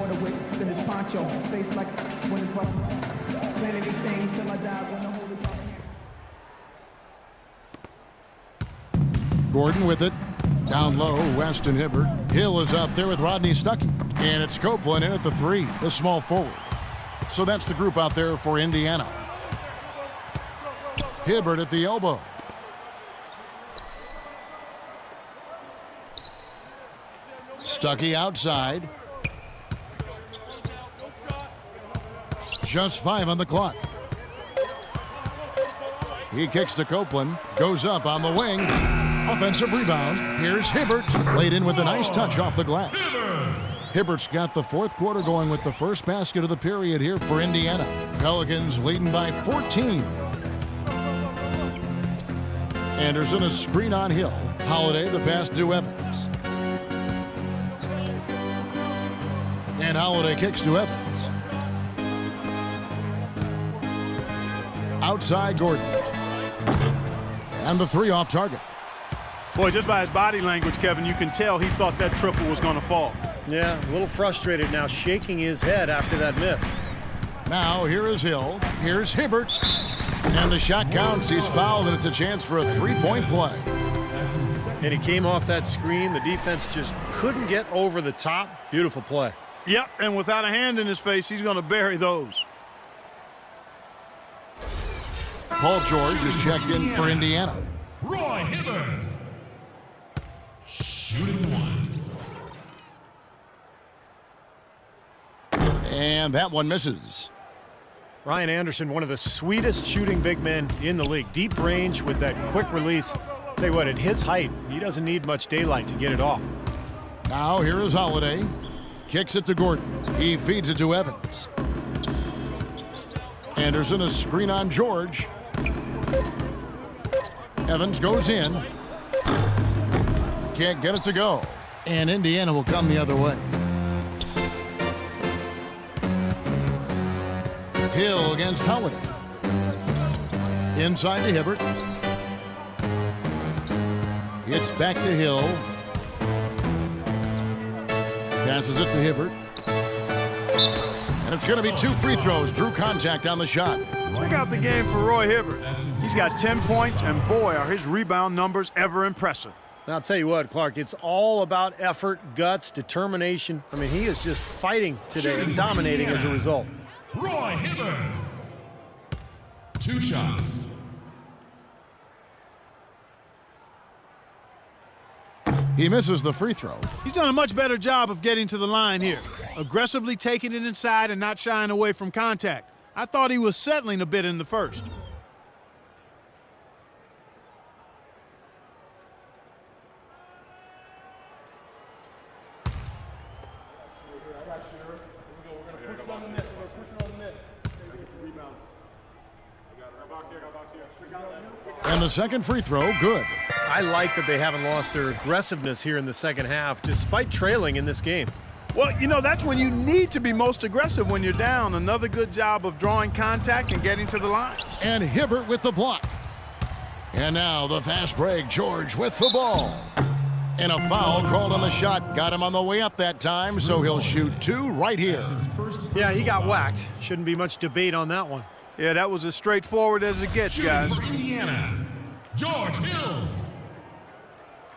with a whip in his poncho. Face like when it's busted. Planning these things till I die when the holy father. Gordon with it. Down low, Weston Hibbert. Hill is up there with Rodney Stuckey. And it's Copeland in at the 3, the small forward. So that's the group out there for Indiana. Hibbert at the elbow. Stuckey outside. Just 5 on the clock. He kicks to Copeland. Goes up on the wing. Offensive rebound. Here's Hibbert. Played in with a nice touch off the glass. Hibbert's got the fourth quarter going with the first basket of the period here for Indiana. Pelicans leading by 14. Anderson a screen on Hill. Holiday the pass to Evans. And Holiday kicks to Evans. Outside Gordon. And the 3 off target. Boy, just by his body language, Kevin, you can tell he thought that triple was going to fall. Yeah, a little frustrated now, shaking his head after that miss. Now here is Hill. Here's Hibbert. And the shot counts. He's fouled, and it's a chance for a 3-point play. And he came off that screen. The defense just couldn't get over the top. Beautiful play. Yep, and without a hand in his face, he's going to bury those. Paul George is checked in for Indiana. Roy Hibbert. Shooting 1. And that one misses. Ryan Anderson, one of the sweetest shooting big men in the league. Deep range with that quick release. Tell you what, at his height, he doesn't need much daylight to get it off. Now here is Holiday. Kicks it to Gordon. He feeds it to Evans. Anderson a screen on George. Evans goes in. Can't get it to go. And Indiana will come the other way. Hill against Holiday. Inside to Hibbert. It's back to Hill. Passes it to Hibbert. And it's going to be 2 free throws. Drew contact on the shot. Check out the game for Roy Hibbert. He's got 10 points, and boy, are his rebound numbers ever impressive. Now, I'll tell you what, Clark, it's all about effort, guts, determination. I mean, he is just fighting today and dominating as a result. Roy Hibbert. 2 shots. He misses the free throw. He's done a much better job of getting to the line here. Aggressively taking it inside and not shying away from contact. I thought he was settling a bit in the first. And the second free throw, good. I like that they haven't lost their aggressiveness here in the second half, despite trailing in this game. Well, you know, that's when you need to be most aggressive when you're down. Another good job of drawing contact and getting to the line. And Hibbert with the block. And now the fast break, George with the ball. And a foul called on the shot. Got him on the way up that time, so he'll shoot 2 right here. Yeah, he got whacked. Shouldn't be much debate on that one. Yeah, that was as straightforward as it gets, guys. For Indiana, George Hill.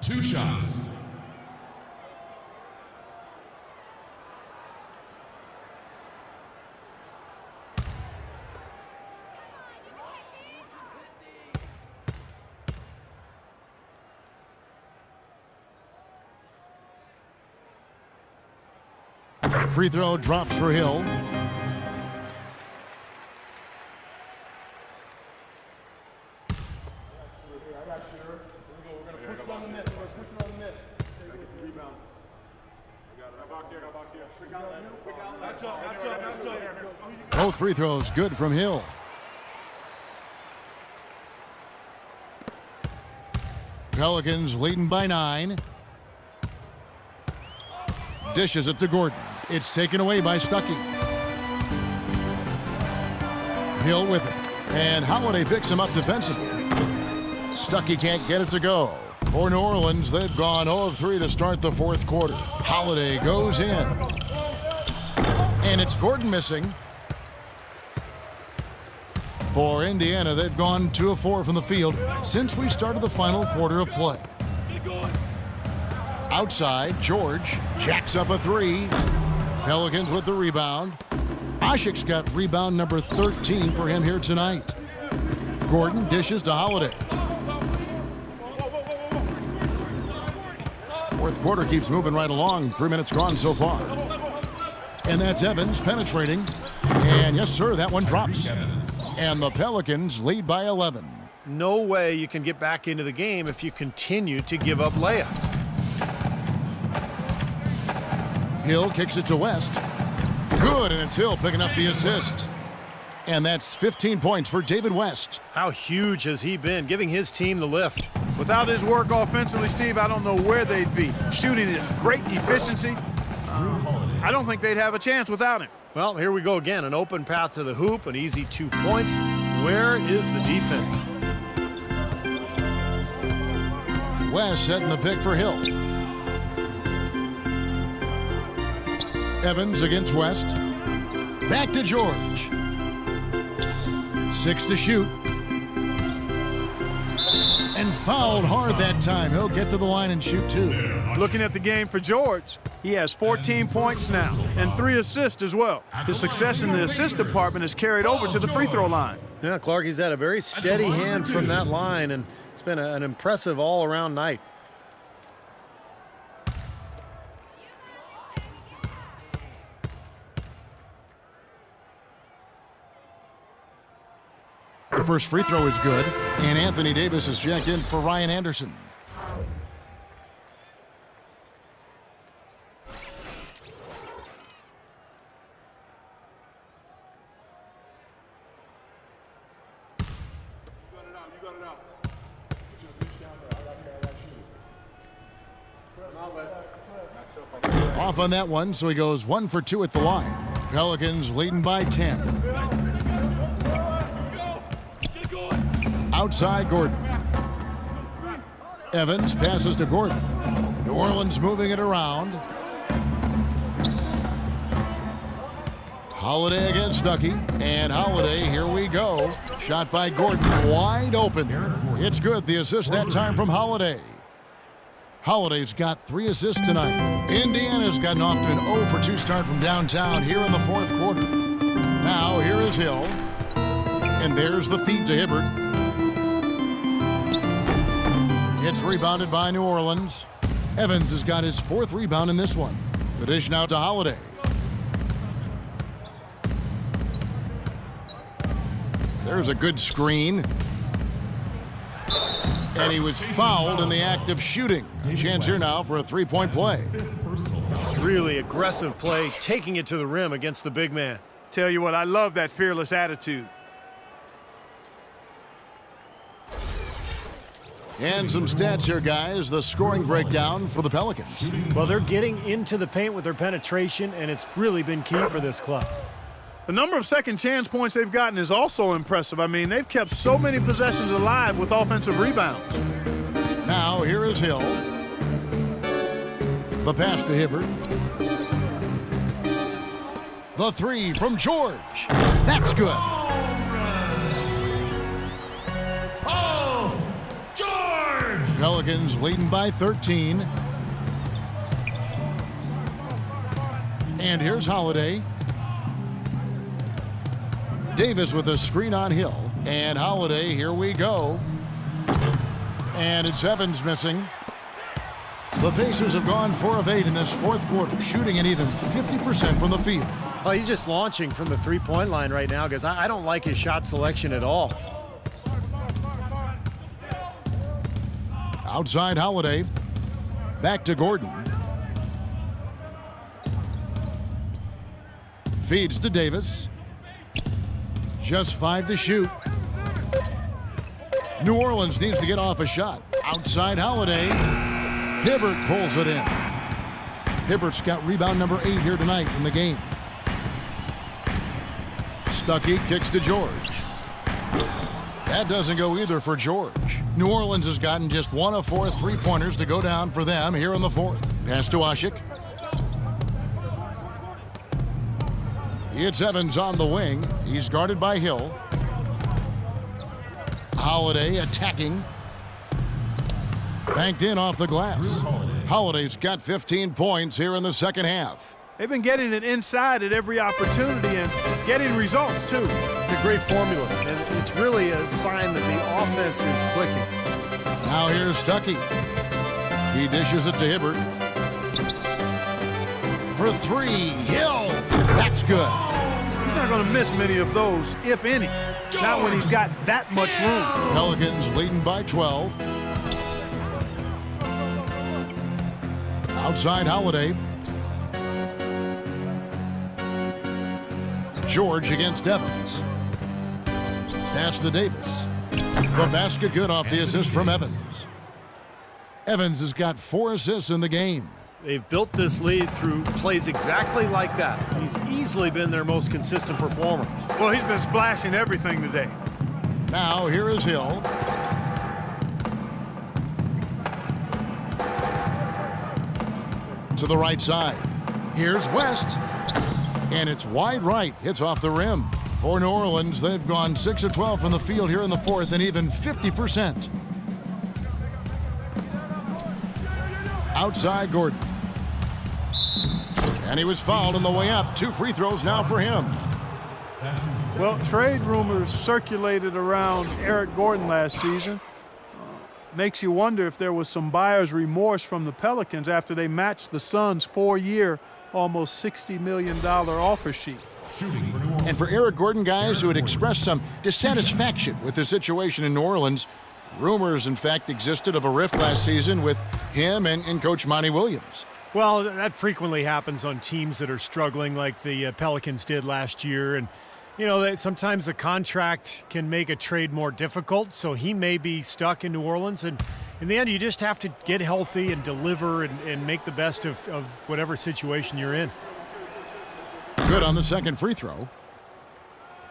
2 shots. Free throw drops for Hill. Both free throws good from Hill. Pelicans leading by 9. Dishes it to Gordon. It's taken away by Stuckey. Hill with it. And Holiday picks him up defensively. Stuckey can't get it to go. For New Orleans, they've gone 0 of 3 to start the fourth quarter. Holiday goes in. And it's Gordon missing. For Indiana, they've gone 2 of 4 from the field since we started the final quarter of play. Outside, George jacks up a 3. Pelicans with the rebound. Asik's got rebound number 13 for him here tonight. Gordon dishes to Holiday. Fourth quarter keeps moving right along. 3 minutes gone so far. And that's Evans penetrating. And yes, sir, that one drops. And the Pelicans lead by 11. No way you can get back into the game if you continue to give up layups. Hill kicks it to West. Good, and it's Hill picking up the assist. And that's 15 points for David West. How huge has he been, giving his team the lift? Without his work offensively, Steve, I don't know where they'd be. Shooting at great efficiency. I don't think they'd have a chance without him. Well, here we go again. An open path to the hoop, an easy 2 points. Where is the defense? West setting the pick for Hill. Evans against West. Back to George. 6 to shoot. And fouled hard that time. He'll get to the line and shoot 2. Looking at the game for George, he has 14 points now and 3 assists as well. His success in the assist department has carried over to the free throw line. Yeah, Clark, he's had a very steady hand from that line, and it's been an impressive all-around night. The first free throw is good, and Anthony Davis is checked in for Ryan Anderson. Off on that one, so he goes 1 for 2 at the line. Pelicans leading by 10. Outside Gordon. Evans passes to Gordon. New Orleans moving it around. Holiday against Stuckey. And Holiday, here we go. Shot by Gordon, wide open. It's good, the assist that time from Holiday. Holiday's got 3 assists tonight. Indiana's gotten off to an 0 for 2 start from downtown here in the fourth quarter. Now, here is Hill. And there's the feed to Hibbert. It's rebounded by New Orleans. Evans has got his 4th rebound in this one. The dish now to Holiday. There's a good screen. And he was fouled in the act of shooting. A chance here now for a 3-point play. Really aggressive play, taking it to the rim against the big man. Tell you what, I love that fearless attitude. And some stats here, guys. The scoring breakdown for the Pelicans. Well, they're getting into the paint with their penetration, and it's really been key for this club. The number of second chance points they've gotten is also impressive. I mean, they've kept so many possessions alive with offensive rebounds. Now, here is Hill. The pass to Hibbert. The 3 from George. That's good. Oh, George! Pelicans leading by 13. And here's Holiday. Davis with a screen on Hill. And Holiday, here we go. And it's Evans missing. The Pacers have gone 4 of 8 in this fourth quarter, shooting an even 50% from the field. Oh, he's just launching from the 3-point line right now because I don't like his shot selection at all. Outside Holiday. Back to Gordon. Feeds to Davis. Just 5 to shoot. New Orleans needs to get off a shot. Outside Holiday. Hibbert pulls it in. Hibbert's got rebound number 8 here tonight in the game. Stuckey kicks to George. That doesn't go either for George. New Orleans has gotten just 1 of 4 3-pointers to go down for them here in the fourth. Pass to Asik. It's Evans on the wing. He's guarded by Hill. Holiday attacking. Banked in off the glass. Holiday's got 15 points here in the second half. They've been getting it inside at every opportunity and getting results, too. It's a great formula, and it's really a sign that the offense is clicking. Now here's Stuckey. He dishes it to Hibbert. For three, Hill. That's good. He's not going to miss many of those, if any. Not when he's got that much room. Pelicans leading by 12. Outside Holiday. George against Evans. Pass to Davis. The basket good off the assist from Evans. Evans has got 4 assists in the game. They've built this lead through plays exactly like that. He's easily been their most consistent performer. Well, he's been splashing everything today. Now here is Hill. To the right side. Here's West. And it's wide right. Hits off the rim. For New Orleans, they've gone 6 of 12 from the field here in the fourth and even 50%. Outside Gordon. And he was fouled on the way up. 2 free throws now for him. Well, trade rumors circulated around Eric Gordon last season. Makes you wonder if there was some buyer's remorse from the Pelicans after they matched the Suns' 4-year, almost $60 million offer sheet. And for Eric Gordon, guys who had expressed some dissatisfaction with the situation in New Orleans, rumors, in fact, existed of a rift last season with him and Coach Monty Williams. Well, that frequently happens on teams that are struggling like the Pelicans did last year. And, you know, sometimes the contract can make a trade more difficult, so he may be stuck in New Orleans. And in the end, you just have to get healthy and deliver and make the best of whatever situation you're in. Good on the second free throw.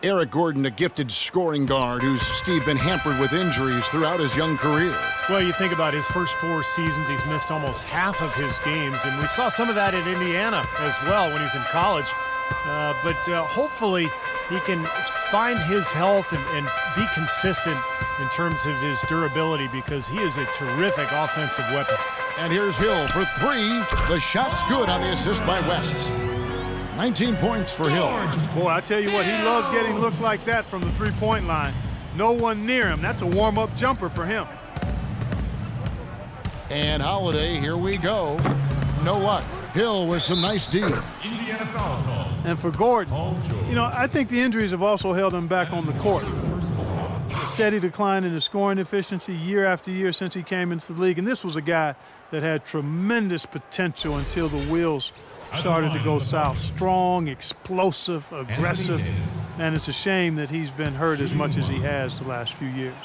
Eric Gordon, a gifted scoring guard who's, Steve, been hampered with injuries throughout his young career. Well, you think about his first 4 seasons, he's missed almost half of his games, and we saw some of that in Indiana as well when he was in college. But hopefully he can find his health and be consistent in terms of his durability because he is a terrific offensive weapon. And here's Hill for 3. The shot's good on the assist by West. 19 points for Hill. Boy, I tell you what, he loves getting looks like that from the three-point line. No one near him. That's a warm-up jumper for him. And Holiday, here we go. No luck. Hill with some nice D. Indiana foul call. And for Gordon, you know, I think the injuries have also held him back on the court. A steady decline in his scoring efficiency year after year since he came into the league. And this was a guy that had tremendous potential until the wheels started to go south. Strong, explosive, aggressive, and it's a shame that he's been hurt as much as he has the last few years.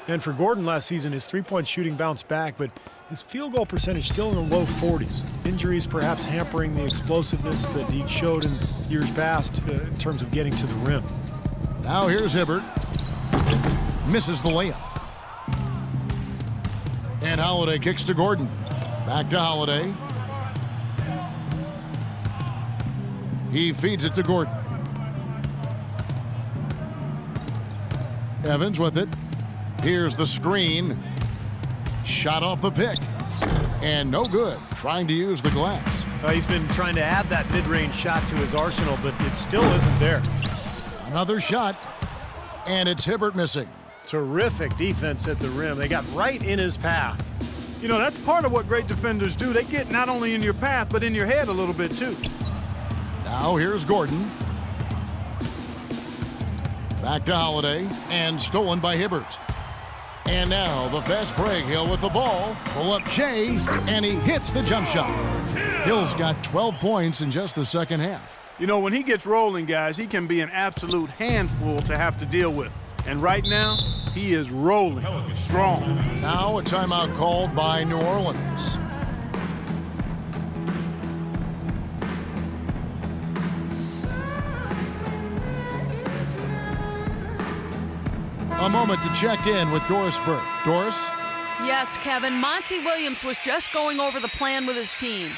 And for Gordon last season, his three-point shooting bounced back, but his field goal percentage still in the low 40s. Injuries perhaps hampering the explosiveness that he showed in years past in terms of getting to the rim. Now here's Hibbert. Misses the layup. And Holiday kicks to Gordon. Back to Holiday. He feeds it to Gordon. Evans with it. Here's the screen. Shot off the pick. And no good. Trying to use the glass. He's been trying to add that mid-range shot to his arsenal, but it still isn't there. Another shot. And it's Hibbert missing. Terrific defense at the rim. They got right in his path. You know, that's part of what great defenders do. They get not only in your path, but in your head a little bit, too. Now here's Gordon. Back to Holiday. And stolen by Hibbert. And now the fast break. Hill with the ball. Pull up Jay. And he hits the jump shot. Hill's got 12 points in just the second half. You know, when he gets rolling, guys, he can be an absolute handful to have to deal with. And right now, he is rolling strong. Now a timeout called by New Orleans. A moment to check in with Doris Burke. Doris? Yes, Kevin. Monty Williams was just going over the plan with his team.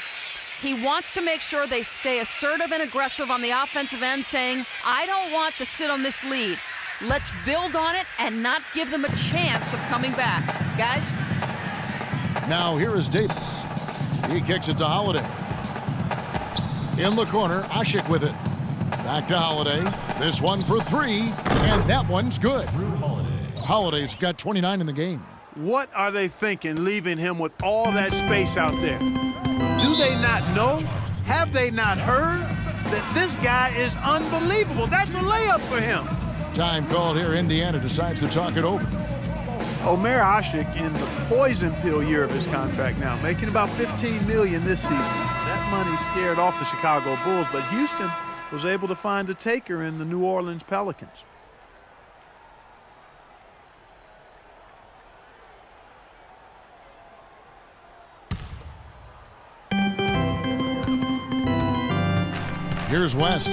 He wants to make sure they stay assertive and aggressive on the offensive end, saying, I don't want to sit on this lead. Let's build on it and not give them a chance of coming back. Guys? Now here is Davis. He kicks it to Holiday. In the corner, Asik with it. Back to Holiday. This one for three, and that one's good. Holiday's got 29 in the game. What are they thinking leaving him with all that space out there? Do they not know? Have they not heard that this guy is unbelievable? That's a layup for him. Time called here. Indiana decides to talk it over. Omer Asik in the poison pill year of his contract now, making about $15 million this season. That money scared off the Chicago Bulls, but Houston was able to find a taker in the New Orleans Pelicans. Here's West.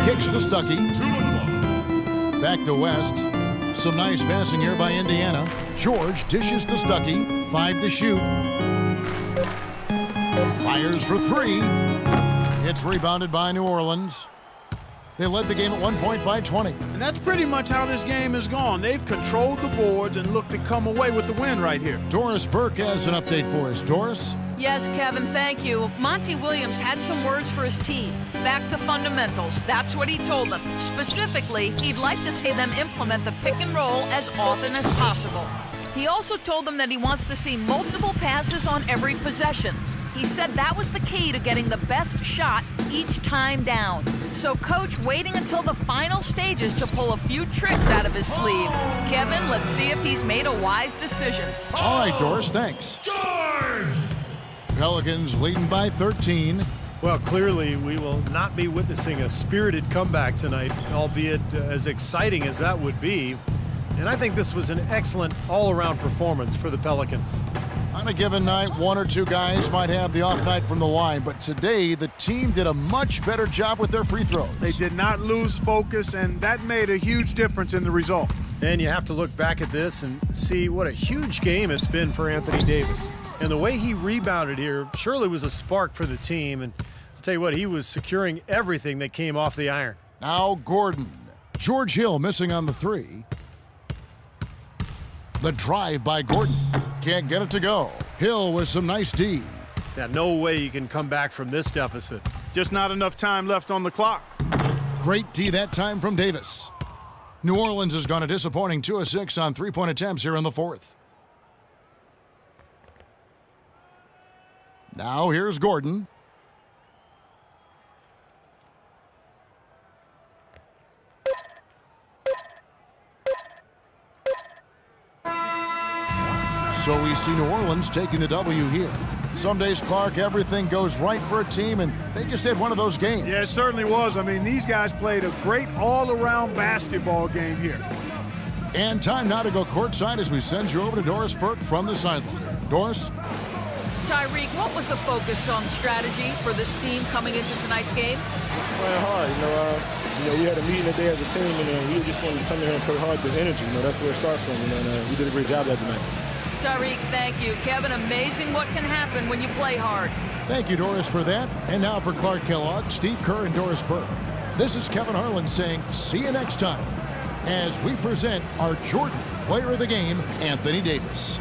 Kicks to Stuckey. Back to West. Some nice passing here by Indiana. George dishes to Stuckey. 5 to shoot. Fires for three. It's rebounded by New Orleans. They led the game at 1 point by 20. And that's pretty much how this game has gone. They've controlled the boards and looked to come away with the win right here. Doris Burke has an update for us. Doris? Yes, Kevin, thank you. Monty Williams had some words for his team. Back to fundamentals. That's what he told them. Specifically, he'd like to see them implement the pick and roll as often as possible. He also told them that he wants to see multiple passes on every possession. He said that was the key to getting the best shot each time down. So Coach waiting until the final stages to pull a few tricks out of his sleeve. Kevin, let's see if he's made a wise decision. All right, Doris, thanks. Charge! Pelicans leading by 13. Well, clearly we will not be witnessing a spirited comeback tonight, albeit as exciting as that would be. And I think this was an excellent all-around performance for the Pelicans. On a given night, one or two guys might have the off night from the line, but today the team did a much better job with their free throws. They did not lose focus, and that made a huge difference in the result. And you have to look back at this and see what a huge game it's been for Anthony Davis. And the way he rebounded here surely was a spark for the team. And I'll tell you what, he was securing everything that came off the iron. Now Gordon. George Hill missing on the three. The drive by Gordon. Can't get it to go. Hill with some nice D. Yeah, no way you can come back from this deficit. Just not enough time left on the clock. Great D that time from Davis. New Orleans has gone a disappointing 2 of 6 on three-point attempts here in the fourth. Now here's Gordon. So we see New Orleans taking the W here. Some days, Clark, everything goes right for a team, and they just had one of those games. Yeah, it certainly was. I mean, these guys played a great all-around basketball game here. And time now to go courtside as we send you over to Doris Burke from the sideline. Doris? Tyreek, what was the focus on strategy for this team coming into tonight's game? Playing hard, we had a meeting today as a team, and we just wanted to come in here and play hard with energy. That's where it starts from, and we did a great job that tonight. Tyreek, thank you. Kevin, amazing what can happen when you play hard. Thank you, Doris, for that. And now for Clark Kellogg, Steve Kerr, and Doris Burke. This is Kevin Harlan saying see you next time as we present our Jordan Player of the Game, Anthony Davis.